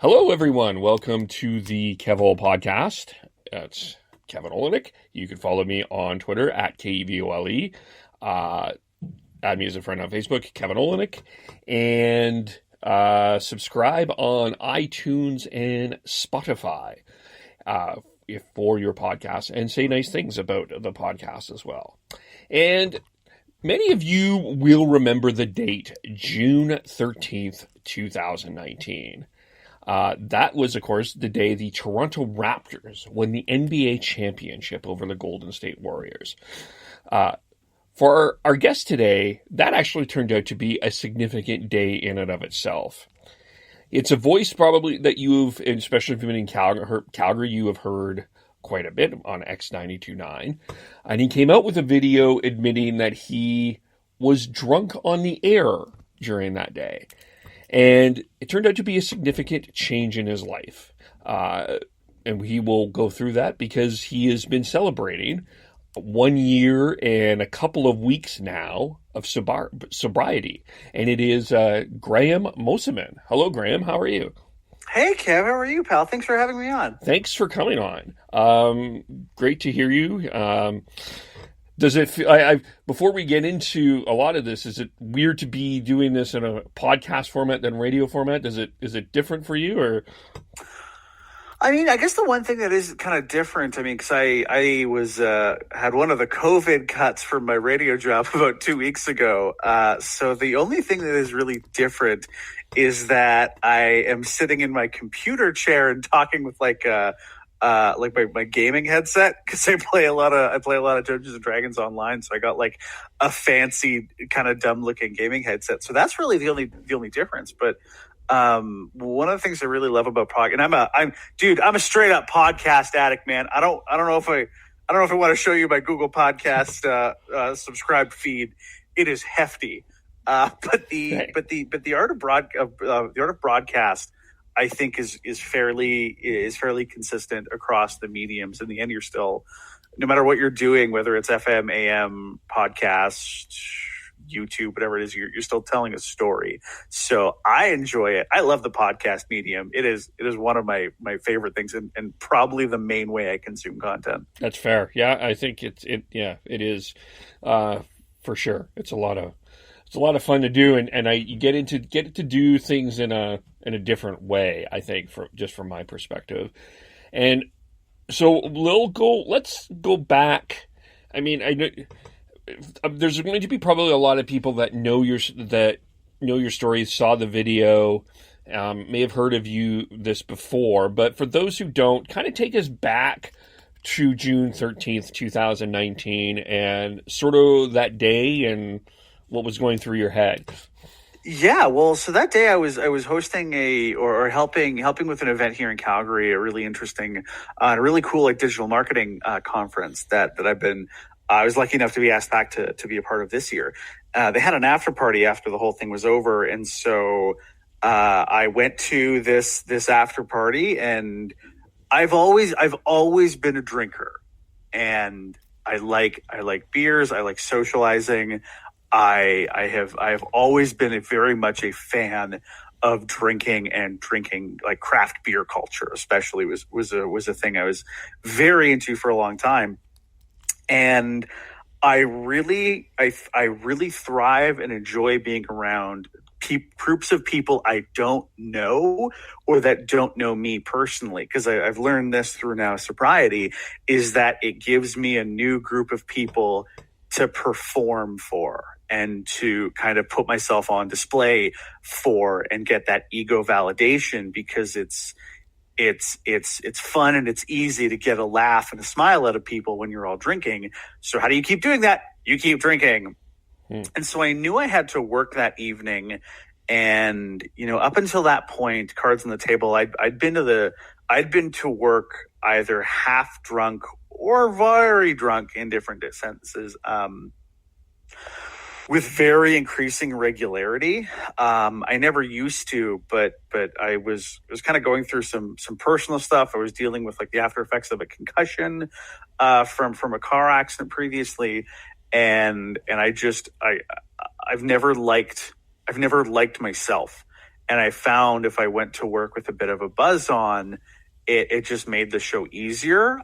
Hello, everyone. Welcome to the KevOle Podcast. It's Kevin Olenek. You can follow me on Twitter at KevOle. Add me as a friend on Facebook, Kevin Olenek. And subscribe on iTunes and Spotify for your podcast. And say nice things about the podcast as well. And many of you will remember the date, June 13th, 2019. That was, of course, the day the Toronto Raptors won the NBA championship over the Golden State Warriors. For our guest today, that actually turned out to be a significant day in and of itself. It's a voice probably that you've, especially if you've been in Calgary, you have heard quite a bit on X92.9. And he came out with a video admitting that he was drunk on the air during that day. And it turned out to be a significant change in his life. And he will go through that because he has been celebrating 1 year and a couple of weeks now of sobriety. And it is Graham Mosimann. Hello, Graham. How are you? Hey, Kev. How are you, pal? Thanks for having me on. Thanks for coming on. Great to hear you. Does it feel, before we get into a lot of this, is it weird to be doing this in a podcast format than radio format? Is it different for you, or? I mean, I guess the one thing that is kind of different, because I was had one of the COVID cuts from my radio job about 2 weeks ago. So the only thing that is really different is that I am sitting in my computer chair and talking with my gaming headset, because I play a lot of Dungeons and Dragons online. So I got like a fancy kind of dumb looking gaming headset. So that's really the only difference. But one of the things I really love about podcast, and I'm a straight up podcast addict, man. I don't know if I want to show you my Google Podcast subscribed feed. It is hefty. But the art of broadcast, I think is fairly consistent across the mediums. In the end, you're still, no matter what you're doing, whether it's FM, AM, podcast, YouTube, whatever it is, you're still telling a story. So I enjoy it. I love the podcast medium. It is one of my favorite things, and probably the main way I consume content. That's fair. Yeah, I think it is for sure. It's a lot of fun to do, and you get to do things in a different way, I think, from my perspective. And so let's go back. I mean, I know there's going to be probably a lot of people that know your story, saw the video, may have heard of this before, but for those who don't, kind of take us back to June 13th, 2019, and sort of that day and what was going through your head. Yeah, well, so that day I was hosting or helping with an event here in Calgary, a really interesting, a really cool digital marketing conference that I was lucky enough to be asked back to be a part of this year. They had an after party after the whole thing was over, and so I went to this after party, and I've always been a drinker, and I like beers, I like socializing. I have always been very much a fan of drinking like craft beer culture, especially was a thing I was very into for a long time. And I really thrive and enjoy being around groups of people I don't know or that don't know me personally, because I've learned this through now sobriety, is that it gives me a new group of people to perform for and to kind of put myself on display for and get that ego validation, because it's fun and it's easy to get a laugh and a smile out of people when you're all drinking. So how do you keep doing that? You keep drinking. And so I knew I had to work that evening. And, up until that point, cards on the table, I'd been to work either half drunk or very drunk in different sentences, with very increasing regularity. I never used to, but I was kind of going through some personal stuff. I was dealing with the after effects of a concussion from a car accident previously, and I've never liked myself. And I found if I went to work with a bit of a buzz on, it just made the show easier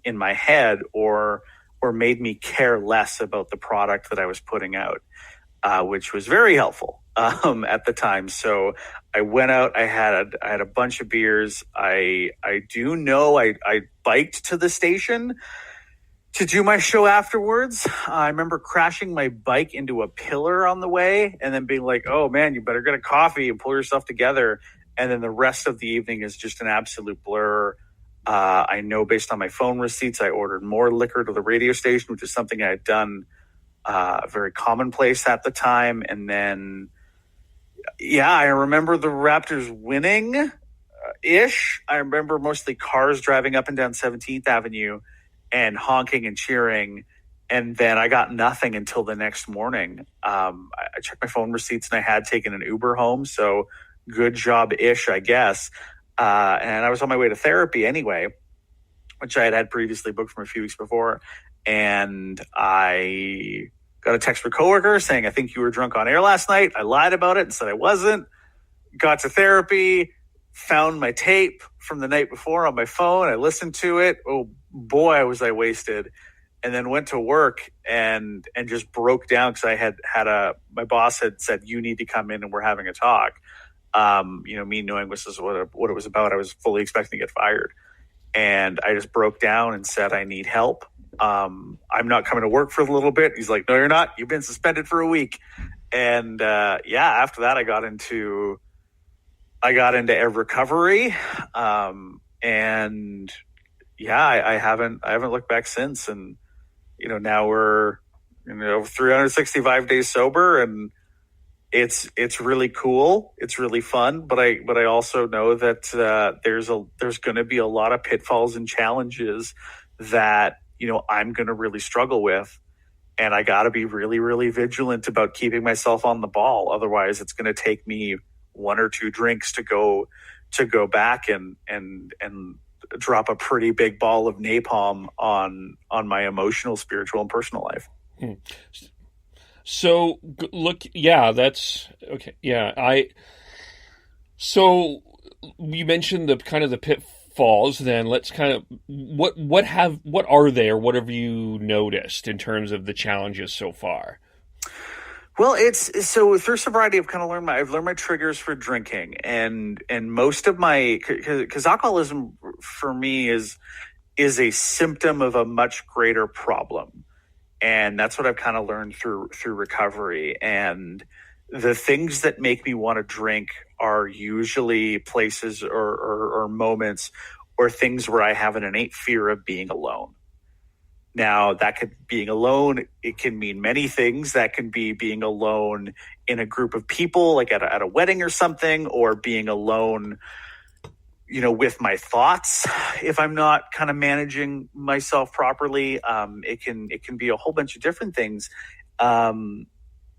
in my head, or made me care less about the product that I was putting out, which was very helpful at the time. So I went out. I had a bunch of beers. I do know I biked to the station to do my show afterwards. I remember crashing my bike into a pillar on the way and then being like, oh man, you better get a coffee and pull yourself together. And then the rest of the evening is just an absolute blur. I know based on my phone receipts, I ordered more liquor to the radio station, which is something I had done very commonplace at the time. And then, yeah, I remember the Raptors winning ish. I remember mostly cars driving up and down 17th Avenue and honking and cheering. And then I got nothing until the next morning. I checked my phone receipts and I had taken an Uber home. So good job-ish, I guess. And I was on my way to therapy anyway, which I had previously booked from a few weeks before. And I got a text from a coworker saying, I think you were drunk on air last night. I lied about it and said I wasn't. Got to therapy, found my tape from the night before on my phone. I listened to it. Oh boy, was I wasted. And then went to work and just broke down because I had my boss had said, you need to come in and we're having a talk. Me knowing this is what it was about, I was fully expecting to get fired. And I just broke down and said, I need help. I'm not coming to work for a little bit. He's like, no, you're not. You've been suspended for a week. And after that, I got into recovery. I haven't looked back since. And, now we're, 365 days sober, and it's really cool. It's really fun. But I also know that there's going to be a lot of pitfalls and challenges that, I'm going to really struggle with. And I got to be really, really vigilant about keeping myself on the ball. Otherwise, it's going to take me one or two drinks to go back and drop a pretty big ball of napalm on my emotional, spiritual, and personal life. So look, yeah, that's okay. Yeah. So you mentioned the kind of the pitfalls, then let's kind of, what are there? What have you noticed in terms of the challenges so far? Well, it's so through sobriety, I've learned my triggers for drinking, and most of because alcoholism for me is a symptom of a much greater problem, and that's what I've kind of learned through recovery. And the things that make me want to drink are usually places or moments or things where I have an innate fear of being alone. Now, being alone, it can mean many things. That can be being alone in a group of people, like at a wedding or something, or being alone, with my thoughts. If I'm not kind of managing myself properly, it can be a whole bunch of different things. Sometimes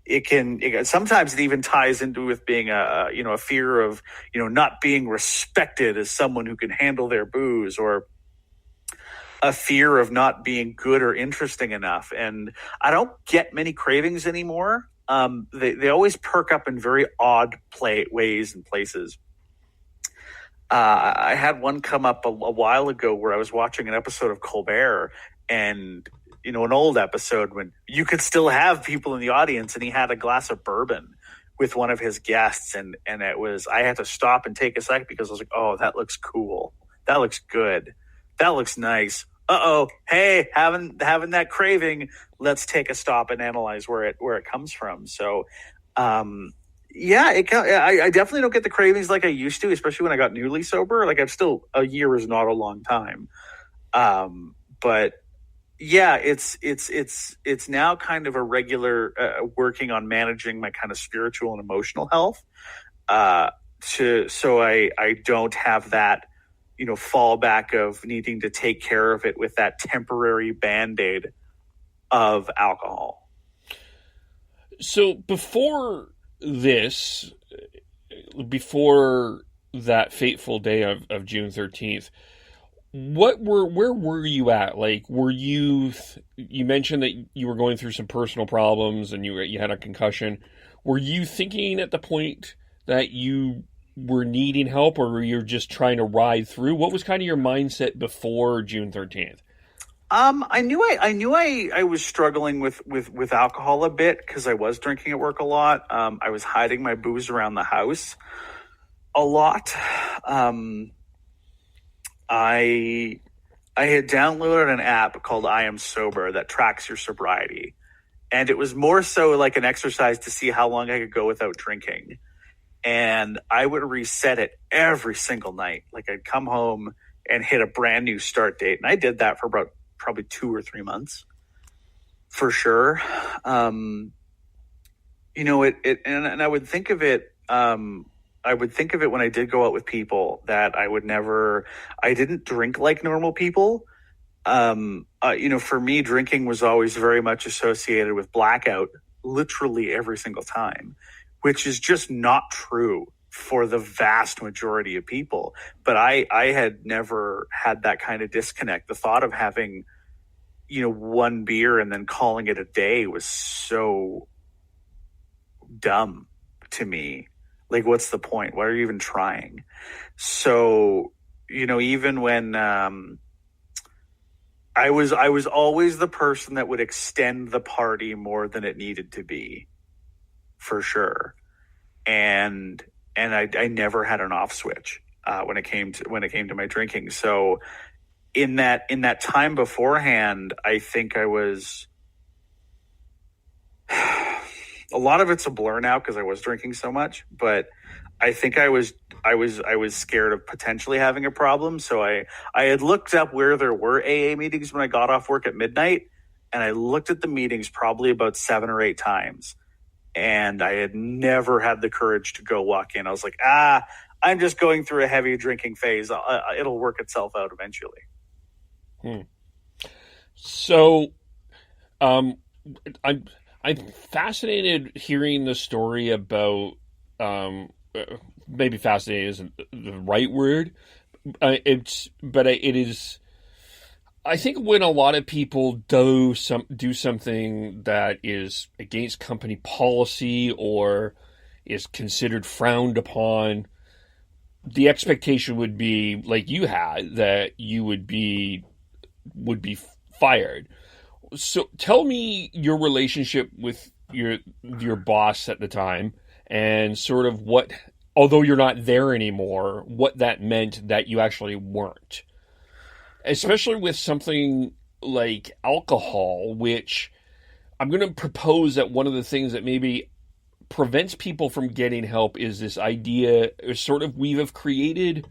it even ties into with being a fear of, not being respected as someone who can handle their booze, or a fear of not being good or interesting enough. And I don't get many cravings anymore. They always perk up in very odd ways and places. I had one come up a while ago where I was watching an episode of Colbert, and an old episode when you could still have people in the audience, and he had a glass of bourbon with one of his guests, and I had to stop and take a second because I was like, oh, that looks cool. That looks good. That looks nice. Hey, having that craving, let's take a stop and analyze where it comes from. So, I definitely don't get the cravings like I used to, especially when I got newly sober. Like, a year is not a long time. But yeah, it's now kind of a regular working on managing my kind of spiritual and emotional health. So I don't have that, fallback of needing to take care of it with that temporary Band-Aid of alcohol. So before that fateful day of June 13th, where were you at? Like, were you mentioned that you were going through some personal problems and you had a concussion. Were you thinking at the point that you were needing help, or you're just trying to ride through? What was kind of your mindset before June 13th? I knew I was struggling with alcohol a bit because I was drinking at work a lot. I was hiding my booze around the house a lot. I had downloaded an app called I Am Sober that tracks your sobriety. And it was more so like an exercise to see how long I could go without drinking. And I would reset it every single night. Like I'd come home and hit a brand new start date. And I did that for about probably 2 or 3 months for sure. And I would think of it, when I did go out with people that I didn't drink like normal people. For me, drinking was always very much associated with blackout literally every single time, which is just not true for the vast majority of people. But I had never had that kind of disconnect. The thought of having, one beer and then calling it a day was so dumb to me. Like, what's the point? Why are you even trying? So, even when I was always the person that would extend the party more than it needed to be, for sure. And I never had an off switch when it came to my drinking. So in that time beforehand, I think I was a lot of it's a blur now because I was drinking so much, but I think I was scared of potentially having a problem. So I had looked up where there were AA meetings when I got off work at midnight, and I looked at the meetings probably about 7 or 8 times. And I had never had the courage to go walk in. I was like, I'm just going through a heavy drinking phase. It'll work itself out eventually. So, I'm fascinated hearing the story about, maybe fascinating isn't the right word. It is. I think when a lot of people do something that is against company policy or is considered frowned upon, the expectation would be, like you had, that you would be fired. So tell me your relationship with your boss at the time, and sort of what, although you're not there anymore, what that meant that you actually weren't. Especially with something like alcohol, which I'm going to propose that one of the things that maybe prevents people from getting help is this idea, we have created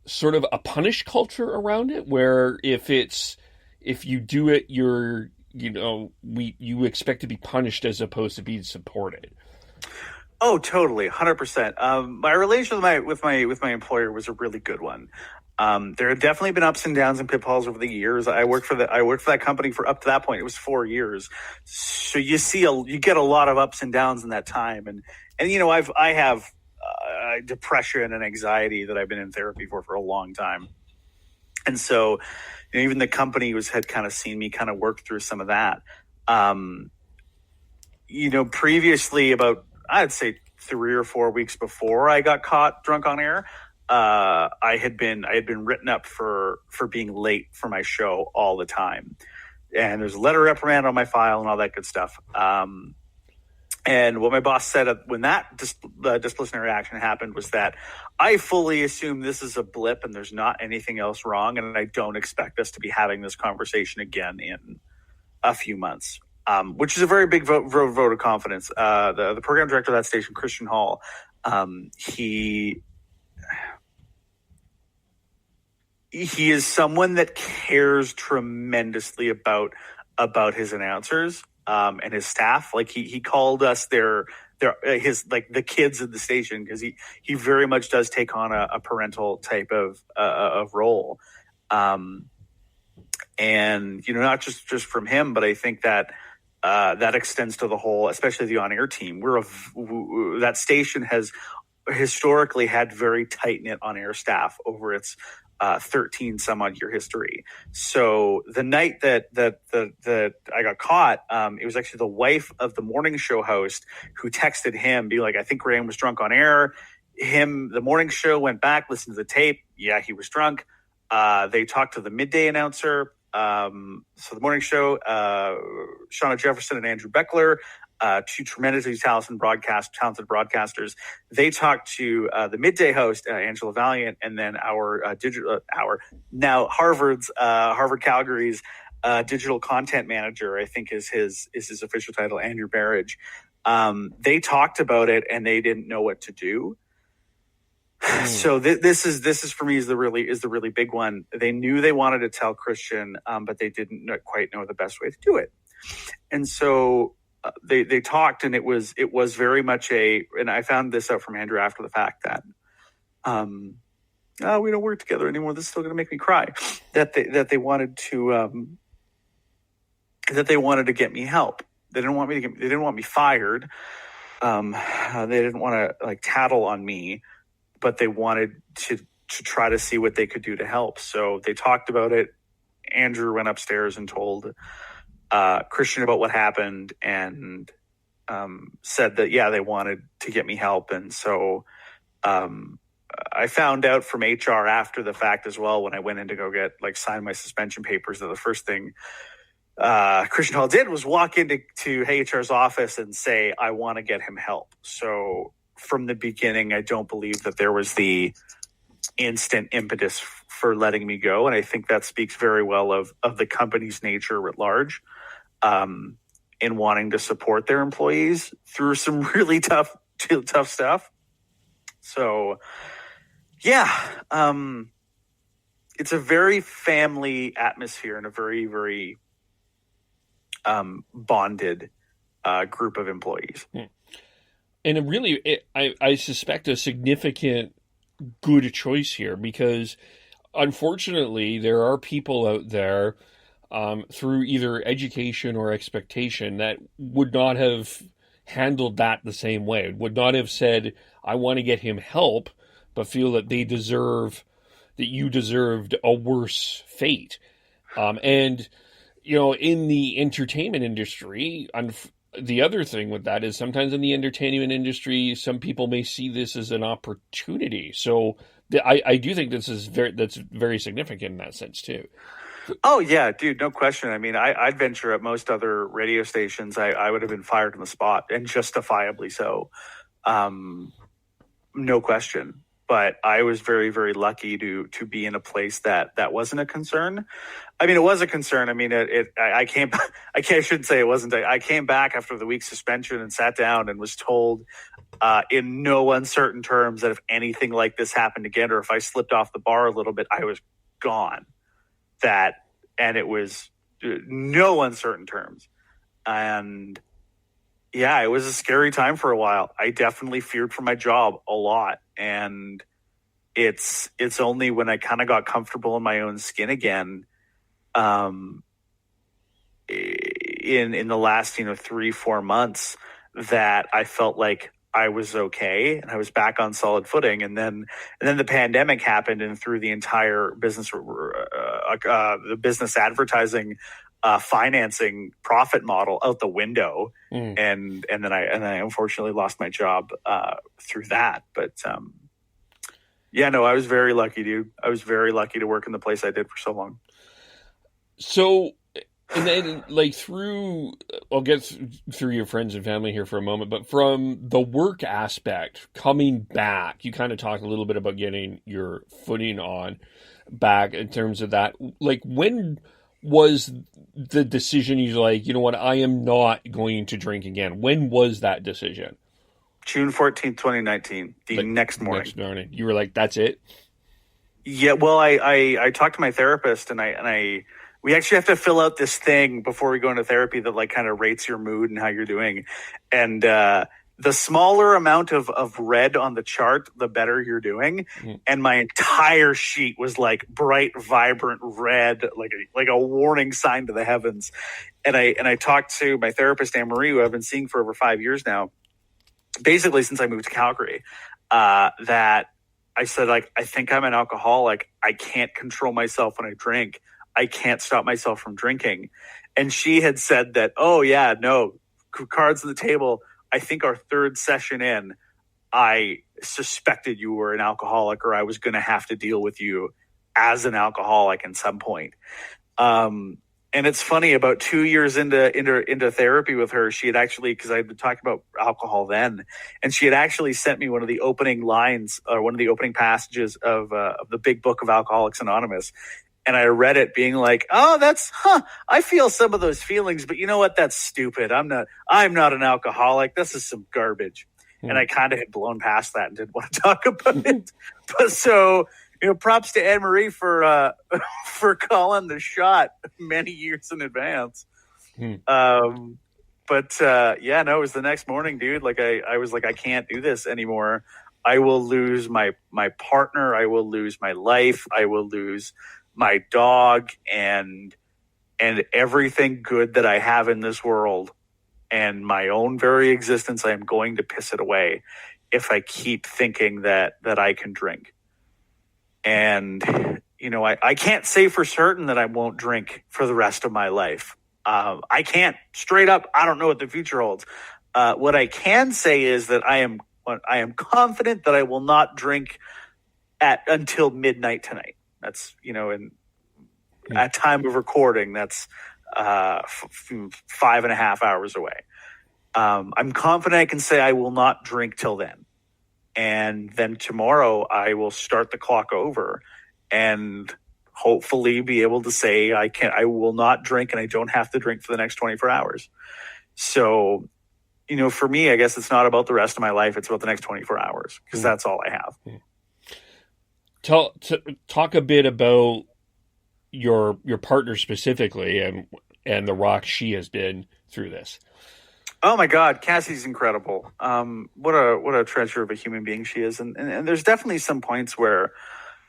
sort of a punish culture around it, where if you do it, you expect to be punished as opposed to being supported. Oh, totally, 100%. My relation with my employer was a really good one. There have definitely been ups and downs and pitfalls over the years. I worked for that company for up to that point. It was 4 years. So you get a lot of ups and downs in that time. And I have depression and anxiety that I've been in therapy for a long time. And so, even the company had kind of seen me kind of work through some of that. Previously, about, I'd say 3 or 4 weeks before I got caught drunk on air, I had been written up for being late for my show all the time, and there's a letter of reprimand on my file and all that good stuff. And what my boss said when that disciplinary action happened was that I fully assume this is a blip and there's not anything else wrong, and I don't expect us to be having this conversation again in a few months. Which is a very big vote of confidence. The program director of that station, Christian Hall, he is someone that cares tremendously about his announcers and his staff. Like he called us the kids of the station, because he very much does take on a parental type of role. And not just from him, but I think that that extends to the whole, especially the on-air team. That station has historically had very tight-knit on-air staff over its 13 some odd year history. So the night that I got caught, it was actually the wife of the morning show host who texted him, being like, I think Graham was drunk on air. The morning show went back, listened to the tape. Yeah, he was drunk. They talked to the midday announcer. So the morning show, Shauna Jefferson and Andrew Beckler, two tremendously talented broadcasters. They talked to the midday host, Angela Valiant, and then now Harvard Calgary's digital content manager, I think is his official title, Andrew Barrage. They talked about it and they didn't know what to do. So this is for me is the really big one. They knew they wanted to tell Christian, but they didn't quite know the best way to do it. And so they talked, and it was very much and I found this out from Andrew after the fact that, we don't work together anymore. This is still going to make me cry. That they wanted to get me help. They didn't want me fired. They didn't want to tattle on me, but they wanted to try to see what they could do to help. So they talked about it. Andrew went upstairs and told Christian about what happened, and said that, they wanted to get me help. And so I found out from HR after the fact as well, when I went in to go get sign my suspension papers, that the first thing Christian Hall did was walk into HR's office and say, I want to get him help. So from the beginning, I don't believe that there was the instant impetus for letting me go. And I think that speaks very well of the company's nature at large, in wanting to support their employees through some really tough stuff. So, it's a very family atmosphere and a very, very bonded group of employees. And I suspect a significant good choice here, because unfortunately there are people out there through either education or expectation that would not have handled that the same way, would not have said, I want to get him help, but feel that you deserved a worse fate. And, in the entertainment industry, the other thing with that is sometimes in the entertainment industry, some people may see this as an opportunity. So I do think that's very significant in that sense too. Oh yeah, dude, no question. I mean, I'd venture at most other radio stations, I would have been fired on the spot, and justifiably so. No question. But I was very, very lucky to be in a place that wasn't a concern. I mean, it was a concern. I mean, I shouldn't say it wasn't. I came back after the week's suspension and sat down and was told in no uncertain terms that if anything like this happened again, or if I slipped off the bar a little bit, I was gone. And it was no uncertain terms. And yeah, it was a scary time for a while. I definitely feared for my job a lot. And it's only when I kind of got comfortable in my own skin again, in the last, 3-4 months, that I felt like I was okay and I was back on solid footing. And then the pandemic happened and threw the entire business, the business advertising, financing profit model out the window. And then I unfortunately lost my job through that. But I was very lucky, dude. I was very lucky to work in the place I did for so long. So, and then I'll get through your friends and family here for a moment, but from the work aspect, coming back, you kind of talked a little bit about getting your footing on back in terms of that. When was the decision you're like, you know what, I am not going to drink again? When was that decision? June 14th, 2019, next morning. Next morning. You were like, that's it? Yeah, well, I talked to my therapist, and we actually have to fill out this thing before we go into therapy that kind of rates your mood and how you're doing. And the smaller amount of red on the chart, the better you're doing. And my entire sheet was bright, vibrant red, like a warning sign to the heavens. And I talked to my therapist, Anne-Marie, who I've been seeing for over 5 years now, basically since I moved to Calgary, that I said, like, I think I'm an alcoholic. I can't control myself when I drink. I can't stop myself from drinking. And she had said that, oh yeah, no, cards on the table. I think our third session in, I suspected you were an alcoholic, or I was going to have to deal with you as an alcoholic at some point. And it's funny, about 2 years into therapy with her, she had actually, because I had been talking about alcohol then, and she had actually sent me one of the opening lines, or one of the opening passages of the big book of Alcoholics Anonymous. And I read it being like, oh, I feel some of those feelings, but you know what? That's stupid. I'm not an alcoholic. This is some garbage. And I kind of had blown past that and didn't want to talk about it. But so, props to Anne-Marie for calling the shot many years in advance. It was the next morning, dude. Like I was like, I can't do this anymore. I will lose my partner. I will lose my life. I will lose my dog and everything good that I have in this world, and my own very existence. I am going to piss it away if I keep thinking that I can drink. And, I can't say for certain that I won't drink for the rest of my life. I can't straight up. I don't know what the future holds. What I can say is that I am confident that I will not drink until midnight tonight. That's, at time of recording, that's 5.5 hours away. I'm confident I can say I will not drink till then. And then tomorrow I will start the clock over and hopefully be able to say I will not drink, and I don't have to drink for the next 24 hours. So, for me, I guess it's not about the rest of my life. It's about the next 24 hours, because that's all I have. Talk a bit about your partner specifically, and the rock she has been through this. Oh my God, Cassie's incredible. What a treasure of a human being she is. And there's definitely some points where,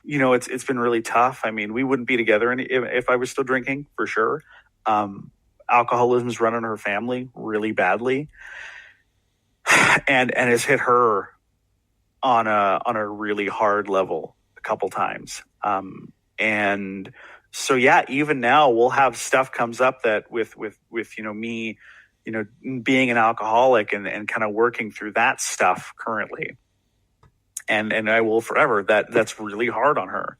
it's been really tough. I mean, we wouldn't be together if I was still drinking, for sure. Alcoholism's run in her family really badly, and has hit her on a really hard level a couple times. And so, yeah, even now we'll have stuff comes up that with me, being an alcoholic and kind of working through that stuff currently. And I will forever. That's really hard on her.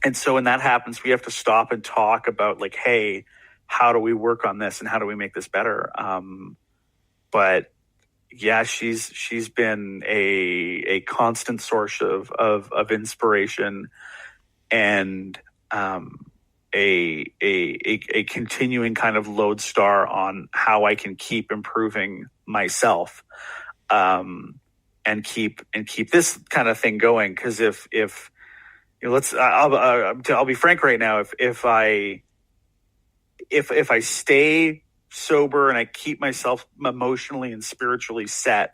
And so when that happens, we have to stop and talk about, like, hey, how do we work on this and how do we make this better? But yeah, she's been a constant source of inspiration, and a continuing kind of lodestar on how I can keep improving myself, and keep this kind of thing going. Because I'll be frank right now. If I stay sober and I keep myself emotionally and spiritually set,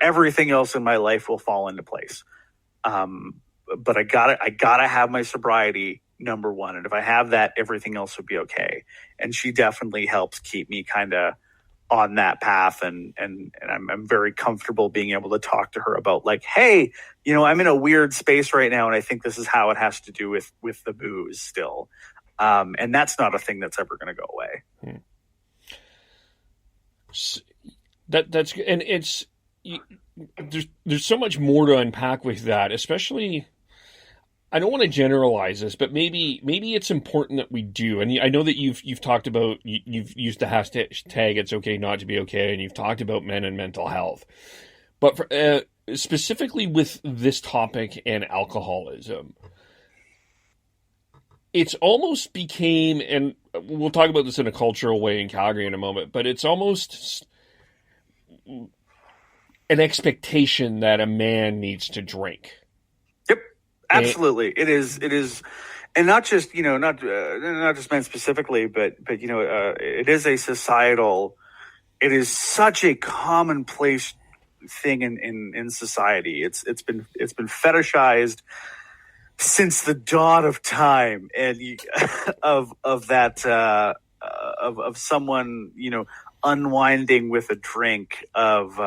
everything else in my life will fall into place. But I gotta have my sobriety number one. And if I have that, everything else would be okay. And she definitely helps keep me kind of on that path. And I'm very comfortable being able to talk to her about, like, hey, I'm in a weird space right now, and I think this is how it has to do with the booze still. And that's not a thing that's ever going to go away. That's, and it's, there's so much more to unpack with that, especially, I don't want to generalize this, but maybe it's important that we do. And I know that you've talked about, you've used the hashtag "It's okay not to be okay," and you've talked about men and mental health. But specifically with this topic and alcoholism, it's almost became, and we'll talk about this in a cultural way in Calgary in a moment, but it's almost an expectation that a man needs to drink. Absolutely. It is. And not just, not just men specifically, but it is a societal, it is such a commonplace thing in society. It's been fetishized since the dawn of time, and of someone, unwinding with a drink, of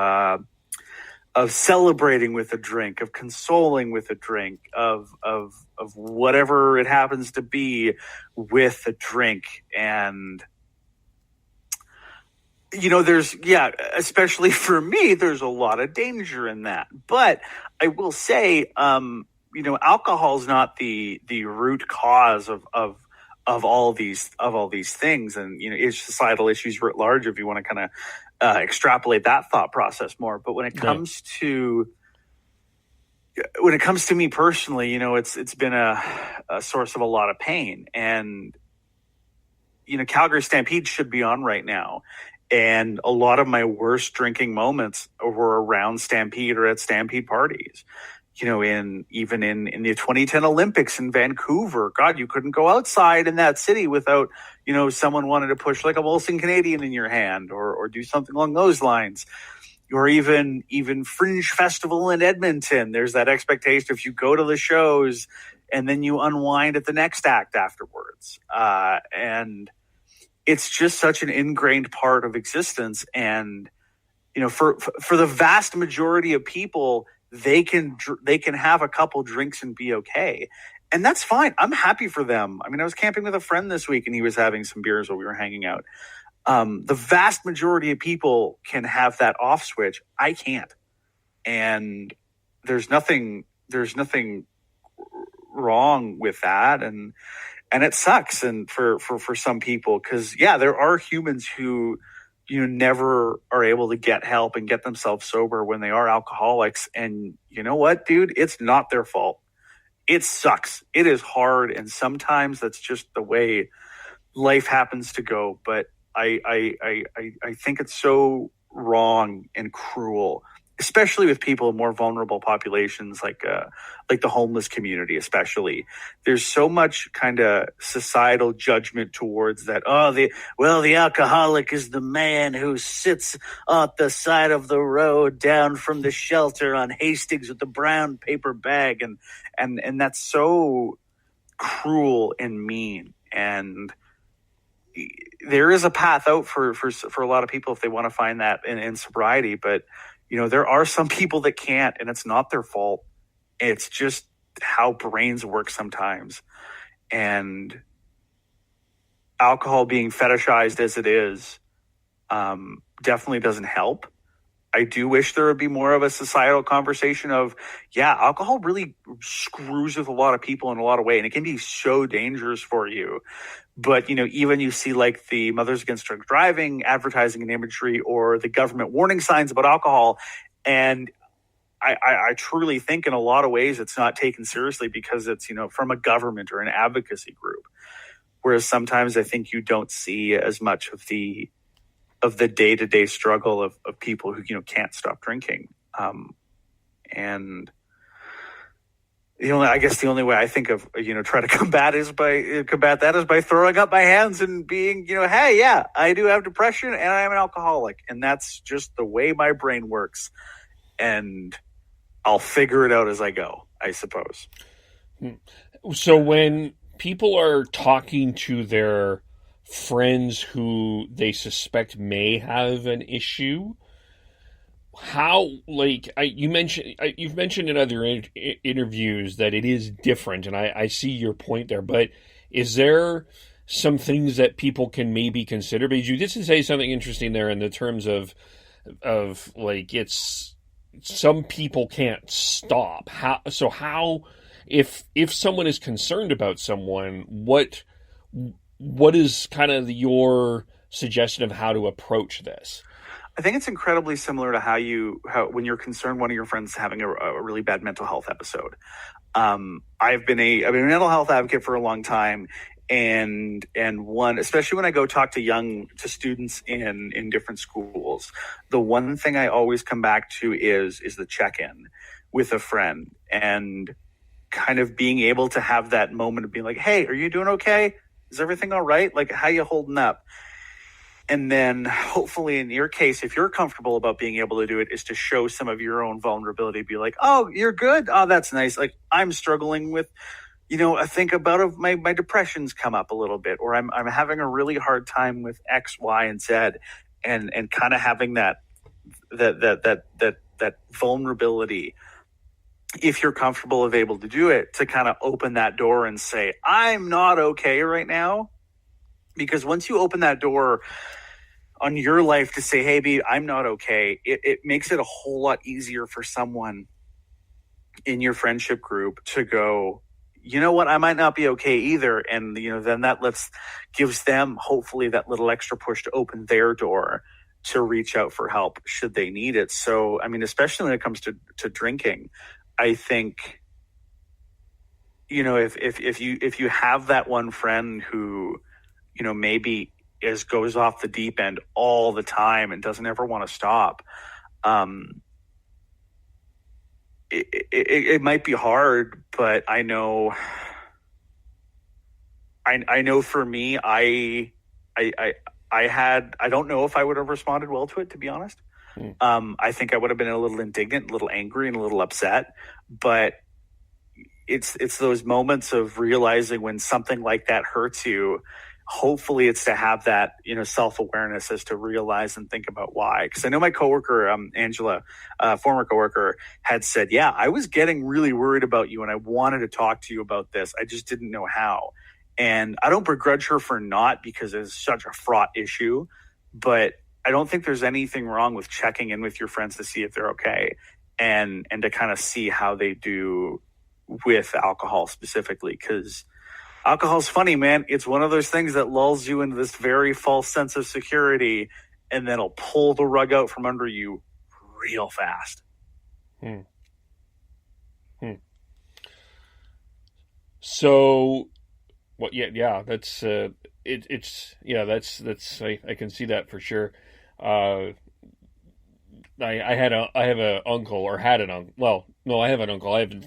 celebrating with a drink, of consoling with a drink, of whatever it happens to be with a drink. And especially for me, there's a lot of danger in that. But I will say, alcohol is not the root cause of all these things, and it's societal issues writ large. If you want to kind of extrapolate that thought process more, but when it comes to me personally, it's been a source of a lot of pain. And Calgary Stampede should be on right now. And a lot of my worst drinking moments were around Stampede or at Stampede parties. In the 2010 Olympics in Vancouver, God, you couldn't go outside in that city without, someone wanted to push like a Molson Canadian in your hand or do something along those lines. Or even Fringe Festival in Edmonton. There's that expectation if you go to the shows and then you unwind at the next act afterwards. And it's just such an ingrained part of existence. And, for the vast majority of people, they can have a couple drinks and be okay. And that's fine. I'm happy for them. I mean, I was camping with a friend this week and he was having some beers while we were hanging out. The vast majority of people can have that off switch. I can't. And there's nothing wrong with that. And it sucks. And for some people, because there are humans who, never are able to get help and get themselves sober when they are alcoholics. And you know what, dude, it's not their fault. It sucks. It is hard. And sometimes that's just the way life happens to go. But I think it's so wrong and cruel, especially with people in more vulnerable populations like the homeless community, especially. There's so much kind of societal judgment towards that. The alcoholic is the man who sits at the side of the road down from the shelter on Hastings with the brown paper bag. And that's so cruel and mean. And there is a path out for a lot of people if they want to find that in sobriety. But, there are some people that can't, and it's not their fault. It's just how brains work sometimes. And alcohol being fetishized as it is definitely doesn't help. I do wish there would be more of a societal conversation of, alcohol really screws with a lot of people in a lot of ways, and it can be so dangerous for you. But, even you see like the Mothers Against Drunk Driving advertising and imagery or the government warning signs about alcohol. And I truly think in a lot of ways it's not taken seriously because it's, from a government or an advocacy group. Whereas sometimes I think you don't see as much of the day-to-day struggle of people who, can't stop drinking. And the only way I think of, try to combat that is by throwing up my hands and being, hey, I do have depression and I am an alcoholic. And that's just the way my brain works. And I'll figure it out as I go, I suppose. So when people are talking to their friends who they suspect may have an issue, how, you've mentioned in other interviews that it is different, and I see your point there, but is there some things that people can maybe consider? Because you did say something interesting there in the terms of it's some people can't stop. How if someone is concerned about someone, what is kind of your suggestion of how to approach this? I think it's incredibly similar to how when you're concerned one of your friends having a really bad mental health episode. I've been a mental health advocate for a long time, and one, especially when I go talk to students in different schools, the one thing I always come back to is the check-in with a friend and kind of being able to have that moment of being like, hey, are you doing okay? Is everything all right? Like, how you holding up? And then hopefully in your case, if you're comfortable about being able to do it, is to show some of your own vulnerability. Be like, oh, you're good. Oh, that's nice. Like, I'm struggling with, I think about my depression's come up a little bit, or I'm having a really hard time with X, Y, and Z, and kind of having that that vulnerability, if you're comfortable of able to do it, to kind of open that door and say, I'm not okay right now. Because once you open that door on your life to say, hey, babe, I'm not okay, it makes it a whole lot easier for someone in your friendship group to go, you know what, I might not be okay either. And, then that gives them hopefully that little extra push to open their door to reach out for help should they need it. So, I mean, especially when it comes to drinking, I think, if you have that one friend who, maybe goes off the deep end all the time and doesn't ever want to stop, it might be hard, but I know for me, I don't know if I would have responded well to it, to be honest. I think I would have been a little indignant, a little angry, and a little upset, but it's those moments of realizing when something like that hurts you. Hopefully it's to have that, self-awareness as to realize and think about why. Because I know my coworker, Angela, former coworker, had said, yeah, I was getting really worried about you and I wanted to talk to you about this. I just didn't know how. And I don't begrudge her for not, because it's such a fraught issue. But I don't think there's anything wrong with checking in with your friends to see if they're okay and to kind of see how they do with alcohol specifically. Because alcohol's funny, man. It's one of those things that lulls you into this very false sense of security, and then it'll pull the rug out from under you real fast. So, well, yeah, that's I can see that for sure. I have an uncle. I haven't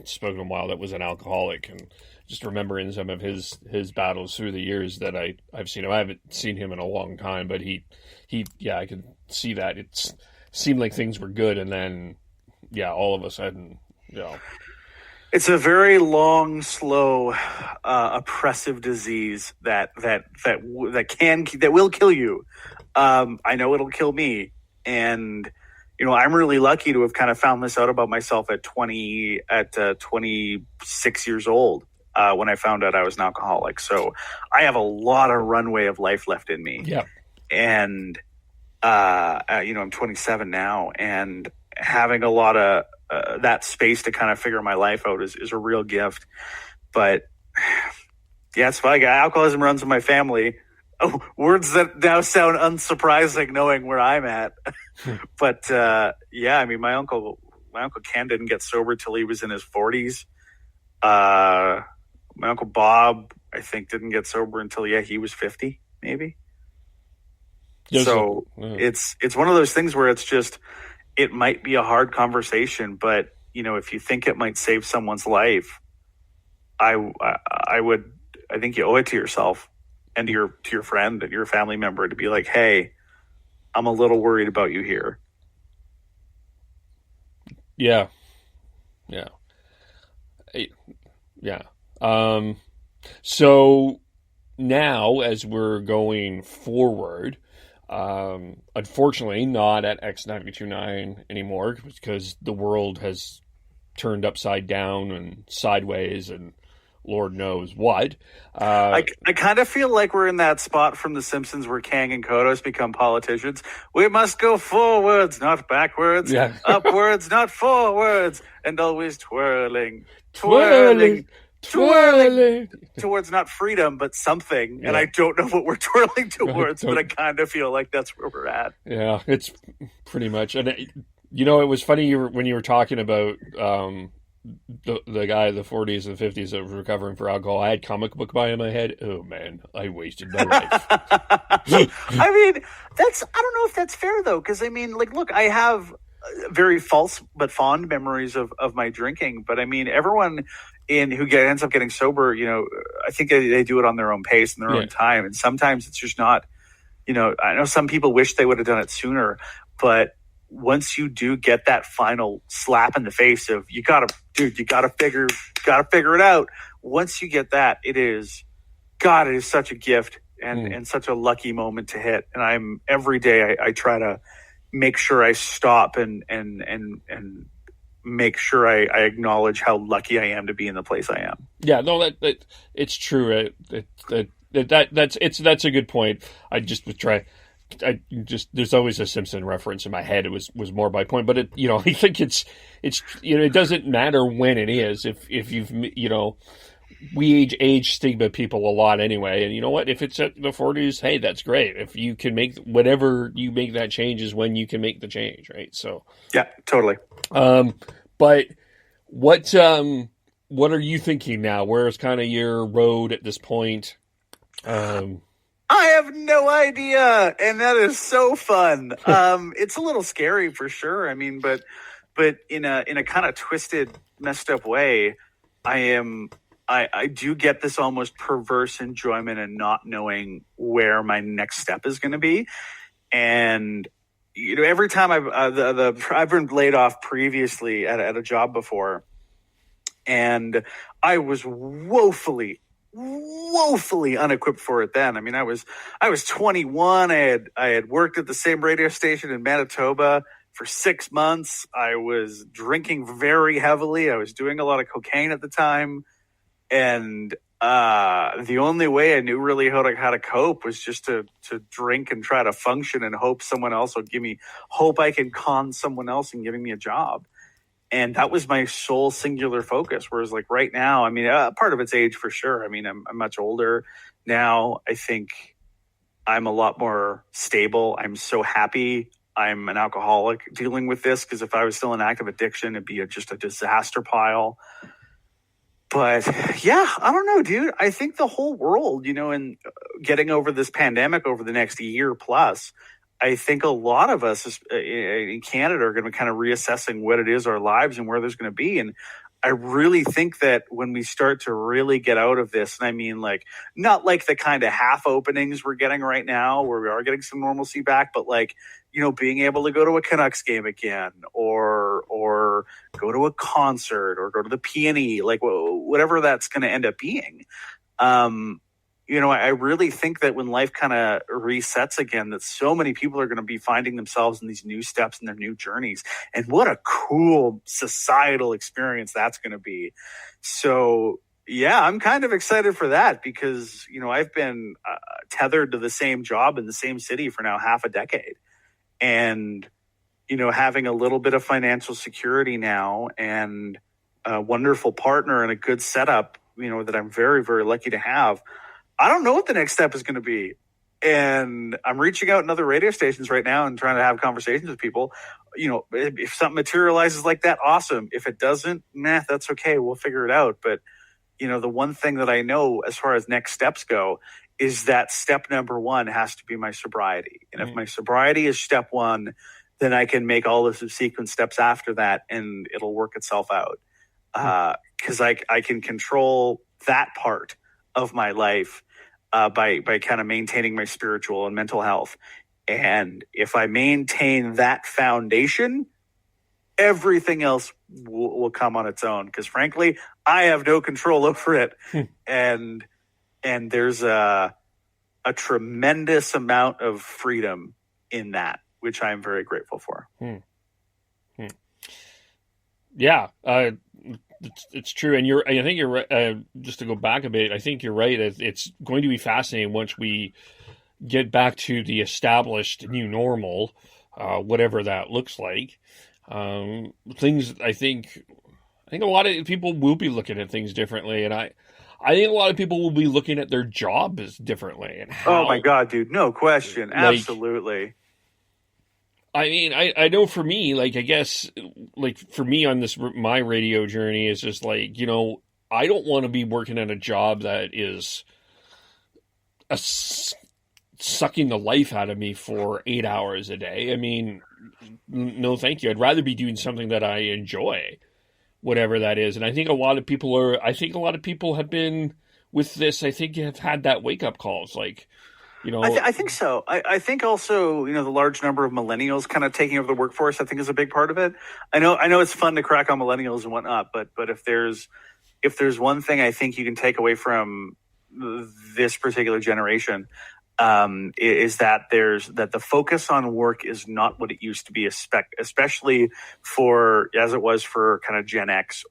spoken to him in a while, that was an alcoholic, and just remembering some of his battles through the years that I've seen him. I haven't seen him in a long time, but I could see that. It seemed like things were good, and then, all of a sudden, It's a very long, slow, oppressive disease that will kill you. I know it'll kill me, and I'm really lucky to have kind of found this out about myself at 26 years old. When I found out I was an alcoholic. So I have a lot of runway of life left in me. Yeah. And, I'm 27 now, and having a lot of that space to kind of figure my life out is a real gift. But it's funny. Alcoholism runs in my family. Oh, words that now sound unsurprising knowing where I'm at. But, I mean, my uncle Ken didn't get sober till he was in his 40s. My Uncle Bob, I think, didn't get sober until, he was 50, maybe. So it's one of those things where it's just, it might be a hard conversation, but, if you think it might save someone's life, I think you owe it to yourself and to your friend and your family member to be like, hey, I'm a little worried about you here. Yeah. So now, as we're going forward, unfortunately not at X92.9 anymore, because the world has turned upside down and sideways and Lord knows what. I kind of feel like we're in that spot from The Simpsons where Kang and Kodos become politicians. We must go forwards, not backwards. Yeah. Upwards, not forwards. And always twirling towards not freedom, but something. And I don't know what we're twirling towards, but I kind of feel like that's where we're at. Yeah, it's pretty much. And, it was funny when you were talking about the guy in the 40s and 50s that was recovering for alcohol. I had comic book by in my head. Oh, man, I wasted my life. I mean, I don't know if that's fair, though, because, I mean, look, I have very false but fond memories of my drinking. But, I mean, everyone who ends up getting sober, I think they do it on their own pace and their own time. And sometimes it's just not, I know some people wish they would have done it sooner, but once you do get that final slap in the face of you gotta figure it out. Once you get that, it is such a gift and such a lucky moment to hit. And every day I try to make sure I stop and make sure I acknowledge how lucky I am to be in the place I am. Yeah, no, that it's true. That's a good point. There's always a Simpson reference in my head. It was more by point, but I think it's it doesn't matter when it is. If you've we age stigma people a lot anyway, and you know what? If it's at the 40s, hey, that's great. If you can make whatever you make that change is when you can make the change, right? So yeah, totally. But what are you thinking now? Where's kind of your road at this point? I have no idea, and that is so fun. It's a little scary for sure. I mean, but in a kind of twisted, messed up way, I do get this almost perverse enjoyment in not knowing where my next step is going to be, and every time I've been laid off previously at a job before, and I was woefully unequipped for it then. I mean, I was 21. I had worked at the same radio station in Manitoba for 6 months. I was drinking very heavily. I was doing a lot of cocaine at the time. And the only way I knew really how to cope was just to drink and try to function and hope someone else would hope I can con someone else in giving me a job. And that was my sole singular focus. Whereas like right now, I mean, part of it's age for sure. I mean, I'm much older now. I think I'm a lot more stable. I'm so happy I'm an alcoholic dealing with this, because if I was still in active addiction, it'd be just a disaster pile. But yeah, I don't know, dude. I think the whole world, and getting over this pandemic over the next year plus, I think a lot of us in Canada are going to be kind of reassessing what it is, our lives, and where there's going to be. And I really think that when we start to really get out of this, and I mean, like, not like the kind of half openings we're getting right now where we are getting some normalcy back, but like, being able to go to a Canucks game again, or go to a concert, or go to the P&E, like whatever that's going to end up being. I really think that when life kind of resets again, that so many people are going to be finding themselves in these new steps and their new journeys. And what a cool societal experience that's going to be. So, yeah, I'm kind of excited for that because, I've been tethered to the same job in the same city for now half a decade. And, having a little bit of financial security now and a wonderful partner and a good setup, that I'm very, very lucky to have. I don't know what the next step is going to be. And I'm reaching out in other radio stations right now and trying to have conversations with people. If something materializes like that, awesome. If it doesn't, that's okay. We'll figure it out. But, the one thing that I know as far as next steps go is that step number one has to be my sobriety. And if my sobriety is step one, then I can make all the subsequent steps after that and it'll work itself out. Because I can control that part of my life by kind of maintaining my spiritual and mental health. And if I maintain that foundation, everything else will come on its own. Because frankly, I have no control over it. And there's a tremendous amount of freedom in that, which I'm very grateful for. Yeah, it's true. And I think you're right. Just to go back a bit, I think you're right. It's going to be fascinating once we get back to the established new normal, whatever that looks like. Things, I think a lot of people will be looking at things differently, and I think a lot of people will be looking at their jobs differently. And how, oh my God, dude, no question, absolutely. I mean, I know for me, like, I guess, like, for me on my radio journey is just like, I don't want to be working at a job that is sucking the life out of me for 8 hours a day. I mean, no, thank you. I'd rather be doing something that I enjoy, whatever that is. And I think a lot of people have been with this. I think have had that wake up calls, like, I think so. I think also, the large number of millennials kind of taking over the workforce, I think is a big part of it. I know it's fun to crack on millennials and whatnot, but if there's one thing I think you can take away from this particular generation, is that the focus on work is not what it used to be, especially as it was for kind of Gen X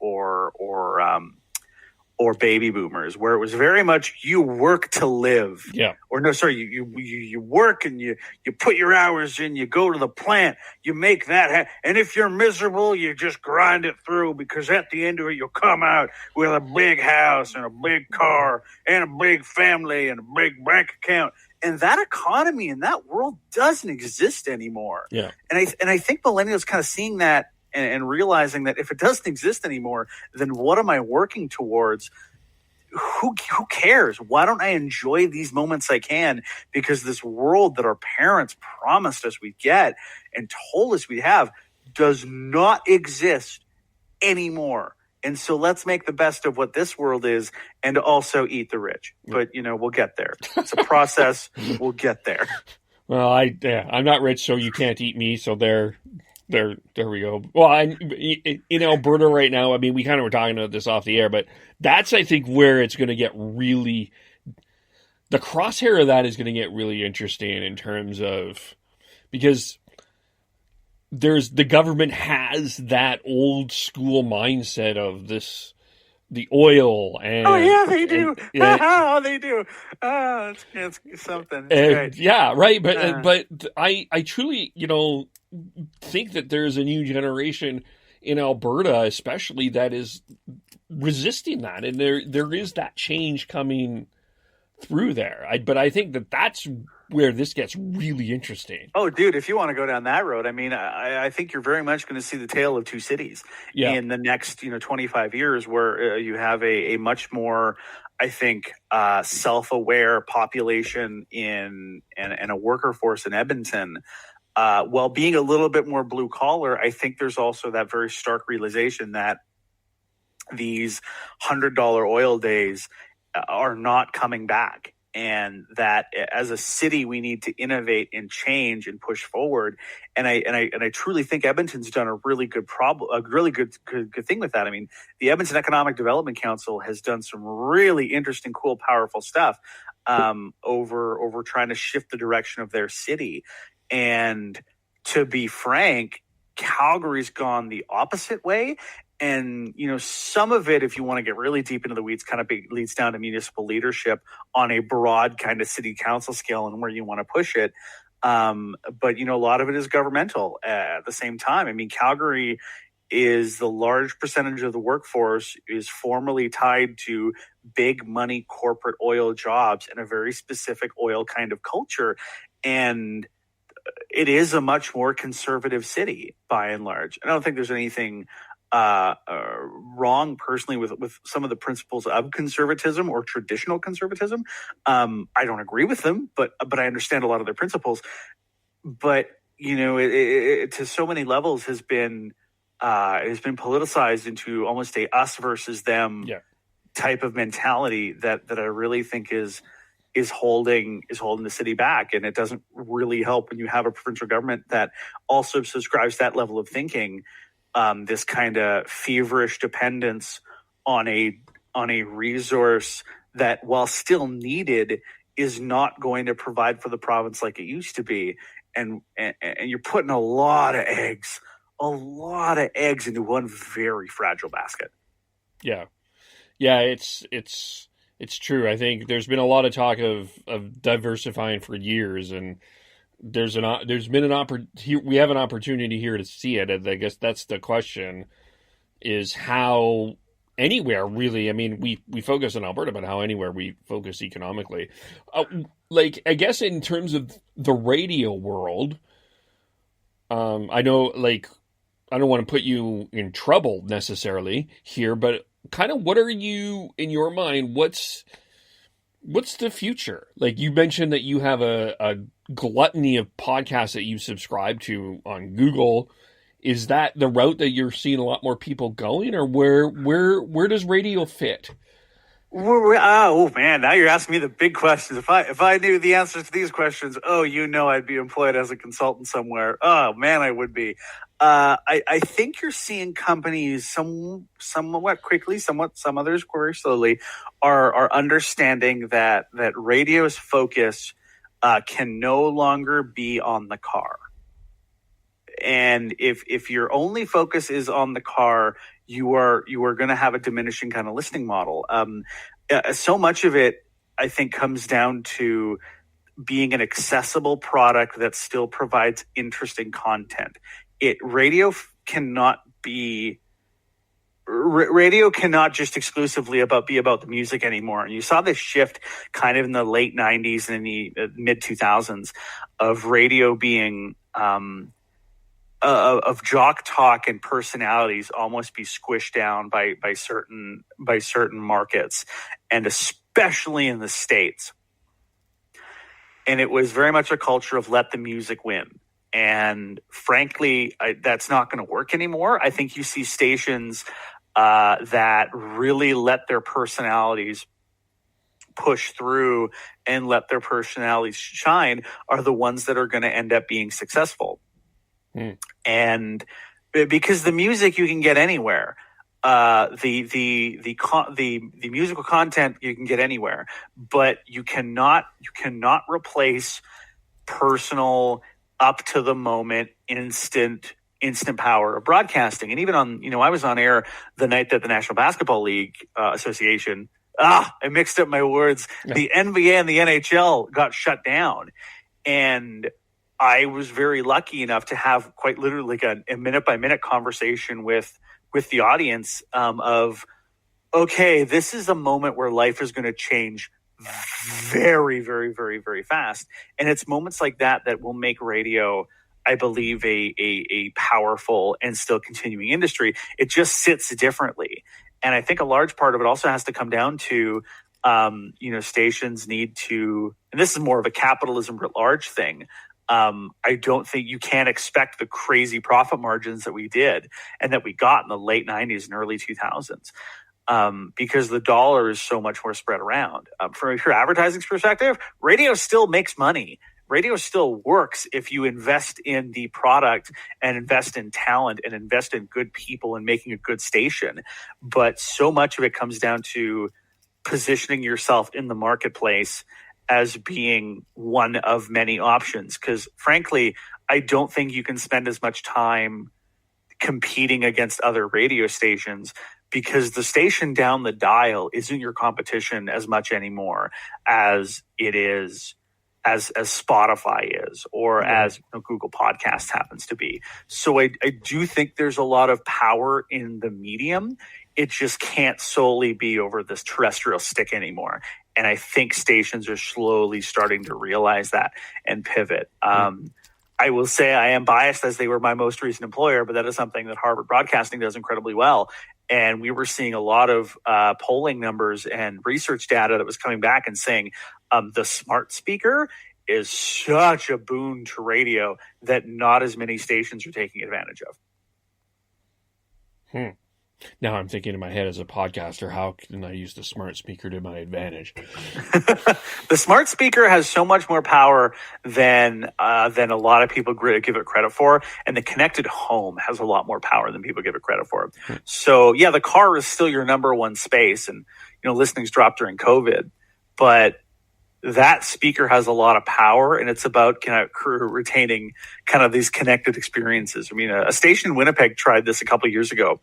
or baby boomers, where it was very much you work to live. Yeah. Or no, sorry, you work and you put your hours in, you go to the plant, you make that and if you're miserable, you just grind it through, because at the end of it, you'll come out with a big house and a big car and a big family and a big bank account. And that economy in that world doesn't exist anymore. Yeah. And I think millennials kind of seeing that and realizing that if it doesn't exist anymore, then what am I working towards? Who cares? Why don't I enjoy these moments I can? Because this world that our parents promised us we'd get and told us we'd have does not exist anymore. And so let's make the best of what this world is and also eat the rich. But, we'll get there. It's a process. We'll get there. Well, I'm not rich, so you can't eat me. So there we go. Well, in Alberta right now, I mean, we kind of were talking about this off the air, but that's, I think, where it's going to get really, the crosshair of that is going to get really interesting in terms of, because the government has that old school mindset of the oil and they do. They do. It's something. It's yeah, right. But I truly, think that there's a new generation in Alberta, especially, that is resisting that, and there is that change coming through there. But I think that's where this gets really interesting. Oh, dude, if you want to go down that road, I mean, I think you're very much going to see the tale of two cities in the next 25 years, where you have a much more, I think, self-aware population and a worker force in Edmonton. While being a little bit more blue collar, I think there's also that very stark realization that these $100 oil days are not coming back, and that as a city we need to innovate and change and push forward. And I truly think Edmonton's done a really good good thing with that. I mean, the Edmonton Economic Development Council has done some really interesting, cool, powerful stuff over trying to shift the direction of their city. And to be frank, Calgary's gone the opposite way. And, some of it, if you want to get really deep into the weeds, kind of leads down to municipal leadership on a broad kind of city council scale and where you want to push it. But, a lot of it is governmental at the same time. I mean, Calgary is the large percentage of the workforce is formally tied to big money corporate oil jobs and a very specific oil kind of culture. And it is a much more conservative city by and large. I don't think there's anything wrong personally with some of the principles of conservatism or traditional conservatism. I don't agree with them, but I understand a lot of their principles. But it to so many levels has been politicized into almost a us versus them type of mentality that I really think is holding the city back. And it doesn't really help when you have a provincial government that also subscribes that level of thinking. This kind of feverish dependence on a resource that, while still needed, is not going to provide for the province like it used to be. And you're putting a lot of eggs into one very fragile basket. Yeah. It's true. I think there's been a lot of talk of diversifying for years, and there's been an opportunity. We have an opportunity here to see it. And I guess that's the question: is how anywhere really? I mean, we focus on Alberta, but how anywhere we focus economically. I guess in terms of the radio world, I know, I don't want to put you in trouble necessarily here, but kind of what are you, in your mind, what's the future? You mentioned that you have a gluttony of podcasts that you subscribe to on Google. Is that the route that you're seeing a lot more people going, or where does radio fit? Oh man, now you're asking me the big questions. If I knew the answers to these questions, I'd be employed as a consultant somewhere. Oh man, I would be. I think you're seeing companies somewhat quickly, some others very slowly, are understanding that radio's focus can no longer be on the car. And if your only focus is on the car, you are going to have a diminishing kind of listening model. So much of it, I think, comes down to being an accessible product that still provides interesting content. Radio cannot just exclusively be about the music anymore. And you saw this shift kind of in the late 90s and in the mid 2000s of radio being of jock talk and personalities almost be squished down by certain markets, and especially in the States. And it was very much a culture of let the music win. And frankly, that's not going to work anymore. I think you see stations that really let their personalities push through and let their personalities shine are the ones that are going to end up being successful. And because the music you can get anywhere, the musical content you can get anywhere, but you cannot replace personal, up to the moment, instant power of broadcasting. And even on, I was on air the night that the National Basketball League Association, I mixed up my words. Yeah. The NBA and the NHL got shut down, and I was very lucky enough to have quite literally like a minute by minute conversation with the audience of, okay, this is a moment where life is going to change very, very, very, very fast. And it's moments like that will make radio, I believe, a powerful and still continuing industry. It just sits differently. And I think a large part of it also has to come down to, stations need to, and this is more of a capitalism writ large thing. I don't think you can expect the crazy profit margins that we did and that we got in the late 90s and early 2000s because the dollar is so much more spread around. From a pure advertising perspective, radio still makes money. Radio still works if you invest in the product and invest in talent and invest in good people and making a good station. But so much of it comes down to positioning yourself in the marketplace as being one of many options. Because frankly, I don't think you can spend as much time competing against other radio stations because the station down the dial isn't your competition as much anymore as it is as Spotify is or as Google Podcasts happens to be. So I do think there's a lot of power in the medium. It just can't solely be over this terrestrial stick anymore. And I think stations are slowly starting to realize that and pivot. I will say I am biased as they were my most recent employer, but that is something that Harvard Broadcasting does incredibly well. And we were seeing a lot of polling numbers and research data that was coming back and saying the smart speaker is such a boon to radio that not as many stations are taking advantage of. Now I'm thinking in my head as a podcaster, how can I use the smart speaker to my advantage? The smart speaker has so much more power than a lot of people give it credit for. And the connected home has a lot more power than people give it credit for. So yeah, the car is still your number one space. And, listening's dropped during COVID, but that speaker has a lot of power, and it's about retaining kind of these connected experiences. I mean, a station in Winnipeg tried this a couple of years ago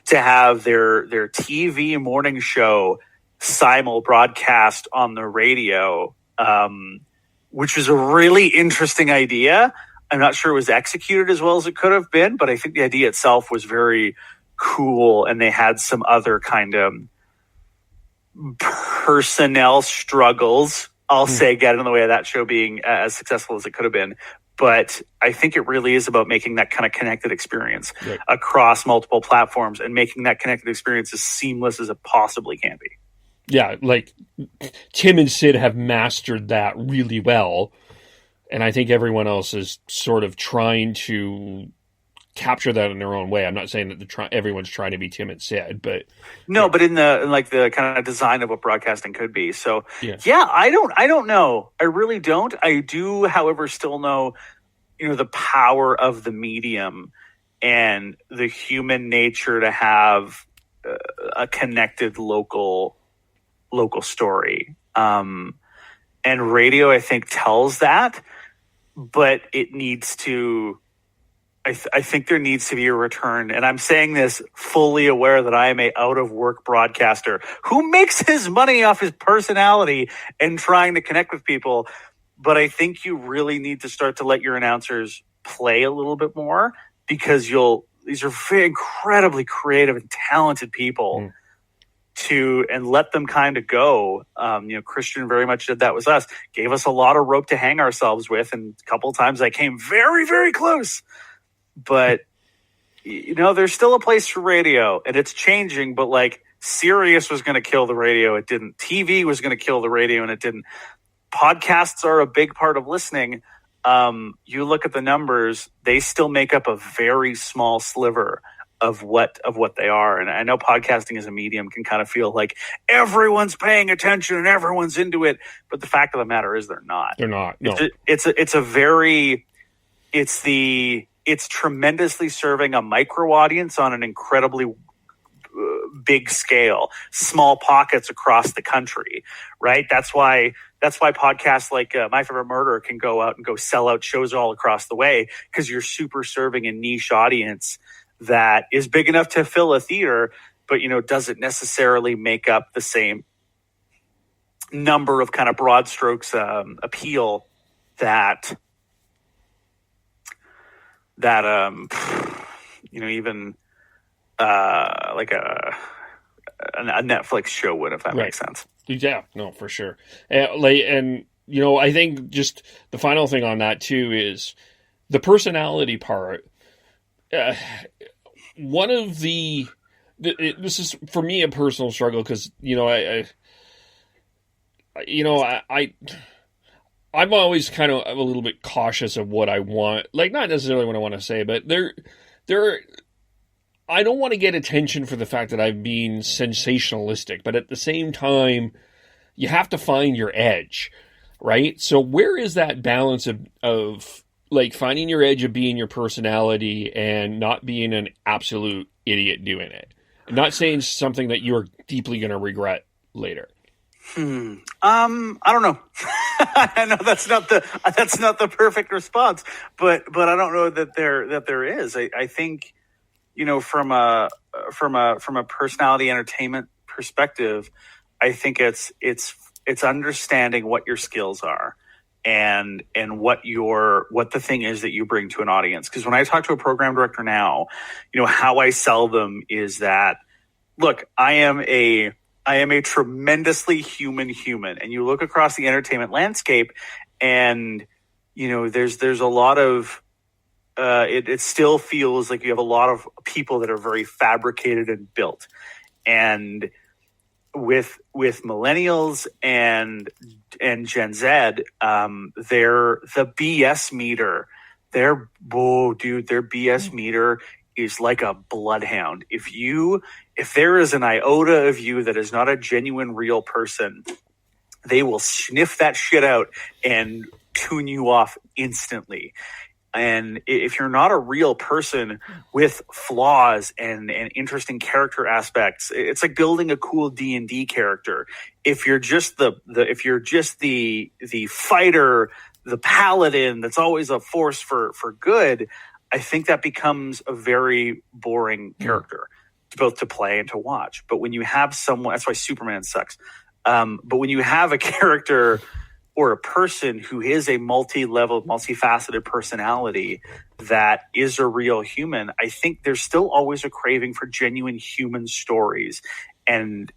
to have their TV morning show simul broadcast on the radio, which was a really interesting idea. I'm not sure it was executed as well as it could have been, but I think the idea itself was very cool, and they had some other kind of personnel struggles, I'll say, get in the way of that show being as successful as it could have been. But I think it really is about making that kind of connected experience across multiple platforms and making that connected experience as seamless as it possibly can be. Yeah, like Tim and Sid have mastered that really well. And I think everyone else is sort of trying to capture that in their own way. I'm not saying that everyone's trying to be Tim and Sid, but no, but in the kind of design of what broadcasting could be. So yeah, I don't know. I really don't. I do, however, still know, the power of the medium and the human nature to have a connected local story. And radio, I think, tells that, but it needs to, I think there needs to be a return. And I'm saying this fully aware that I am a out-of-work broadcaster who makes his money off his personality and trying to connect with people. But I think you really need to start to let your announcers play a little bit more, because these are very incredibly creative and talented people and let them kind of go. Christian very much did that with us, gave us a lot of rope to hang ourselves with. And a couple of times I came very, very close. But, there's still a place for radio, and it's changing. But like Sirius was going to kill the radio. It didn't. TV was going to kill the radio, and it didn't. Podcasts are a big part of listening. You look at the numbers, they still make up a very small sliver of what they are. And I know podcasting as a medium can kind of feel like everyone's paying attention and everyone's into it. But the fact of the matter is they're not. They're not. No. It's tremendously serving a micro audience on an incredibly big scale, small pockets across the country, right? That's why podcasts like My Favorite Murder can go out and go sell out shows all across the way, because you're super serving a niche audience that is big enough to fill a theater, but doesn't necessarily make up the same number of kind of broad strokes appeal that even like a Netflix show would, if that makes sense. Yeah, no, for sure. I think just the final thing on that too is the personality part. One of this is for me a personal struggle, because I'm always kind of a little bit cautious of what I want, like not necessarily what I want to say, but I don't want to get attention for the fact that I'm being sensationalistic, but at the same time, you have to find your edge, right? So where is that balance of like finding your edge of being your personality and not being an absolute idiot doing it? Not saying something that you're deeply going to regret later. I don't know. I know that's not the perfect response, but I don't know that there is. I think, from a personality entertainment perspective, I think it's understanding what your skills are and what the thing is that you bring to an audience. Because when I talk to a program director now, how I sell them is that, look, I am a tremendously human, and you look across the entertainment landscape, and there's a lot of it still feels like you have a lot of people that are very fabricated and built. And with millennials and Gen Z, they're the BS meter. Their BS meter is like a bloodhound. If there is an iota of you that is not a genuine, real person, they will sniff that shit out and tune you off instantly. And if you're not a real person with flaws and interesting character aspects, it's like building a cool D&D character. If you're just the fighter, the paladin that's always a force for good, I think that becomes a very boring character, both to play and to watch. But when you have someone, that's why Superman sucks. But when you have a character or a person who is a multi-level, multifaceted personality that is a real human, I think there's still always a craving for genuine human stories and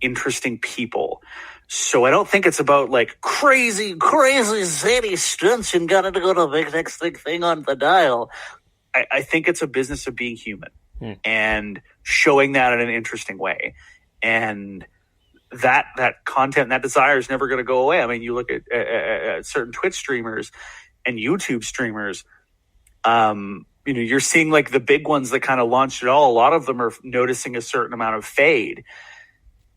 interesting people. So I don't think it's about like crazy zany stunts and gotta go to the next big thing on the dial. I think it's a business of being human and showing that in an interesting way. And that content, that desire is never going to go away. I mean, you look at certain Twitch streamers and YouTube streamers, you're seeing like the big ones that kind of launched it all. A lot of them are noticing a certain amount of fade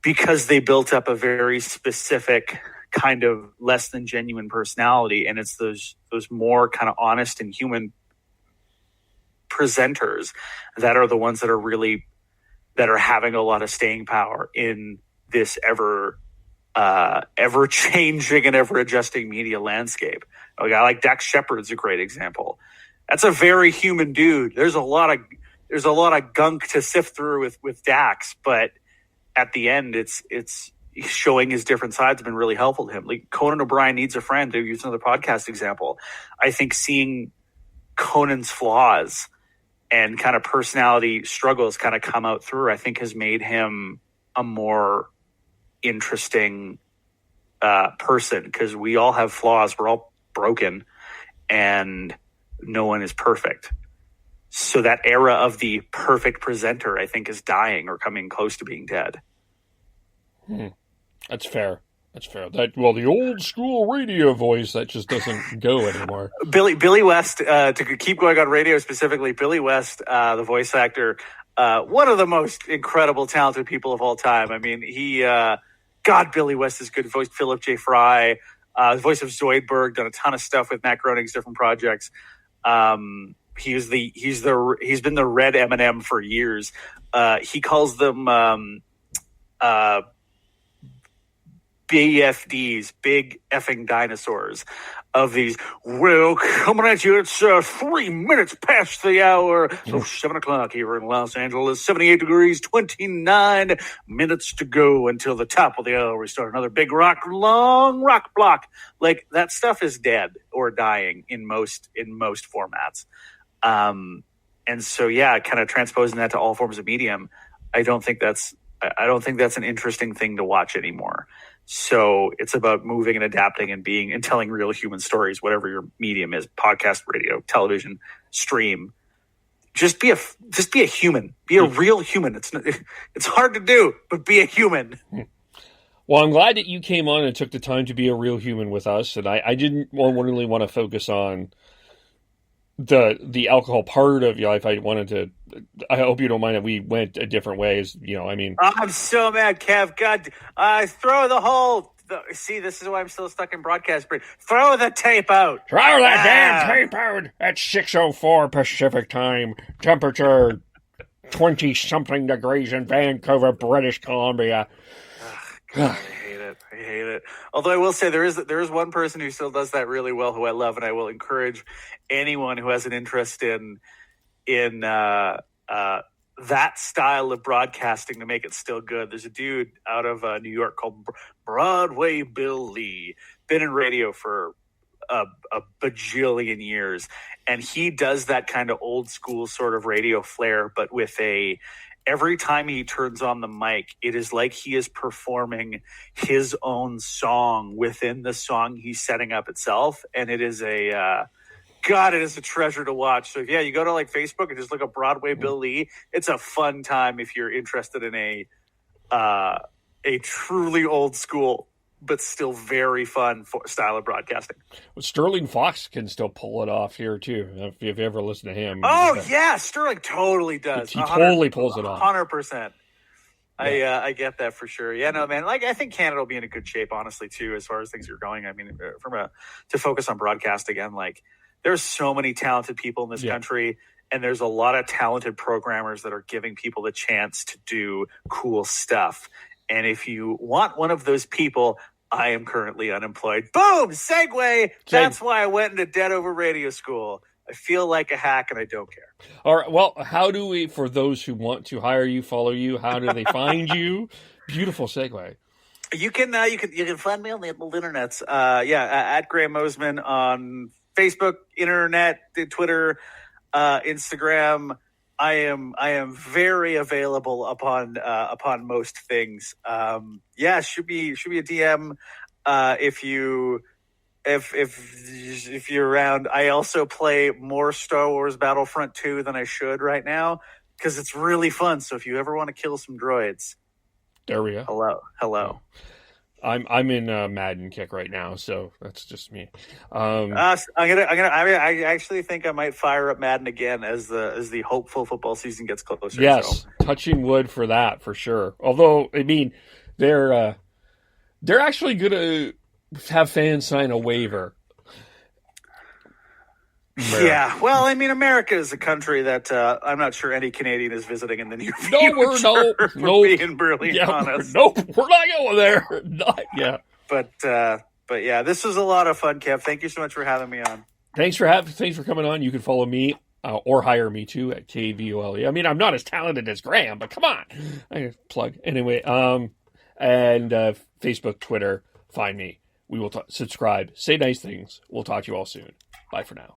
because they built up a very specific kind of less than genuine personality. And it's those more kind of honest and human presenters that are the ones that are having a lot of staying power in this ever ever-changing and ever-adjusting media landscape. A guy like Dax Shepard's a great example. That's a very human dude. There's a lot of gunk to sift through with Dax, but at the end, it's showing his different sides have been really helpful to him. Like Conan O'Brien Needs a Friend, to use another podcast example. I think seeing Conan's flaws and kind of personality struggles kind of come out through, I think has made him a more interesting person, because we all have flaws. We're all broken and no one is perfect. So that era of the perfect presenter, I think, is dying or coming close to being dead. That's fair. The old school radio voice, that just doesn't go anymore. Billy West, to keep going on radio specifically, Billy West, the voice actor, one of the most incredible, talented people of all time. I mean, Billy West is good. Voiced Philip J. Fry, the voice of Zoidberg, done a ton of stuff with Matt Groening's different projects. He's been the red M&M for years. He calls them BFDs, big effing dinosaurs, of these. Well, coming at you, it's 3 minutes past the hour. So 7 o'clock here in Los Angeles, 78 degrees, 29 minutes to go until the top of the hour. We start another big long rock block. Like, that stuff is dead or dying in most formats. And so, yeah, kind of transposing that to all forms of medium, I don't think that's an interesting thing to watch anymore. So it's about moving and adapting and being and telling real human stories, whatever your medium is: podcast, radio, television, stream. Just be a human. Be a real human. It's hard to do, but be a human. Well, I'm glad that you came on and took the time to be a real human with us. And I didn't really want to focus on the alcohol part of your life. I hope you don't mind that we went a different ways. I'm so mad, Kev. God, throw the whole. See, this is why I'm still stuck in broadcast break. Throw the tape out. Throw that damn tape out. At 6:04 Pacific time. Temperature 20-something degrees in Vancouver, British Columbia. God, I hate it. Although I will say there is one person who still does that really well, who I love, and I will encourage anyone who has an interest in that style of broadcasting to make it still good. There's a dude out of New York called Broadway Bill Lee, been in radio for a bajillion years, and he does that kind of old school sort of radio flair, but with every time he turns on the mic, it is like he is performing his own song within the song he's setting up itself. And it is it is a treasure to watch. So yeah, you go to like Facebook and just look up Broadway Bill Lee. It's a fun time if you're interested in a truly old school, but still very fun style of broadcasting. Well, Sterling Fox can still pull it off here too. If you've ever listened to him. Oh yeah, Sterling totally does. He totally pulls it off. 100%. Yeah. I get that for sure. Yeah, no, man. Like, I think Canada will be in a good shape, honestly, too, as far as things are going. I mean, to focus on broadcast again, like, there's so many talented people in this country, and there's a lot of talented programmers that are giving people the chance to do cool stuff. And if you want one of those people, I am currently unemployed. Boom! Segue! That's why I went into debt over radio school. I feel like a hack, and I don't care. All right. Well, how do we, for those who want to hire you, follow you, how do they find you? Beautiful segue. You can find me on the internets. At Graham Mosimann on Facebook, internet, Twitter, Instagram. I am very available upon most things. Should be a DM if you're around. I also play more Star Wars Battlefront 2 than I should right now because it's really fun. So if you ever want to kill some droids, there we go. Hello. I'm in Madden kick right now, so that's just me. I actually think I might fire up Madden again as the hopeful football season gets closer. Yes, so. Touching wood for that for sure. Although, I mean, they're actually going to have fans sign a waiver. Yeah, well, I mean, America is a country that I'm not sure any Canadian is visiting in the near future. Being brutally honest. We're not going there. But yeah, this was a lot of fun, Kev. Thank you so much for having me on. Thanks for coming on. You can follow me or hire me too at KVOLE. I mean, I'm not as talented as Graham, but come on, I plug anyway. And Facebook, Twitter, find me. We will subscribe, say nice things. We'll talk to you all soon. Bye for now.